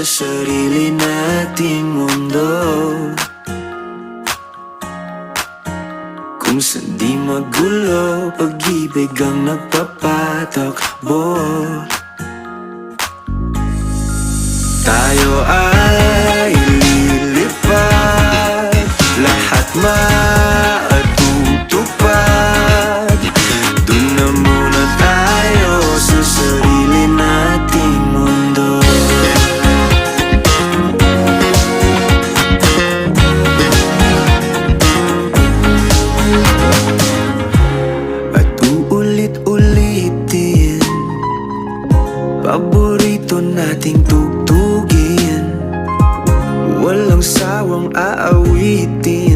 sarili nating mundo, kung saan di magulo, pag-ibig ang nagpapatakbo. Tayo ay lilipad, lahat matutupad. Dun na muna tayo sa sarili nating mundo. At uulit-ulitin paborito nating tugtugin, walang sawang aawitin.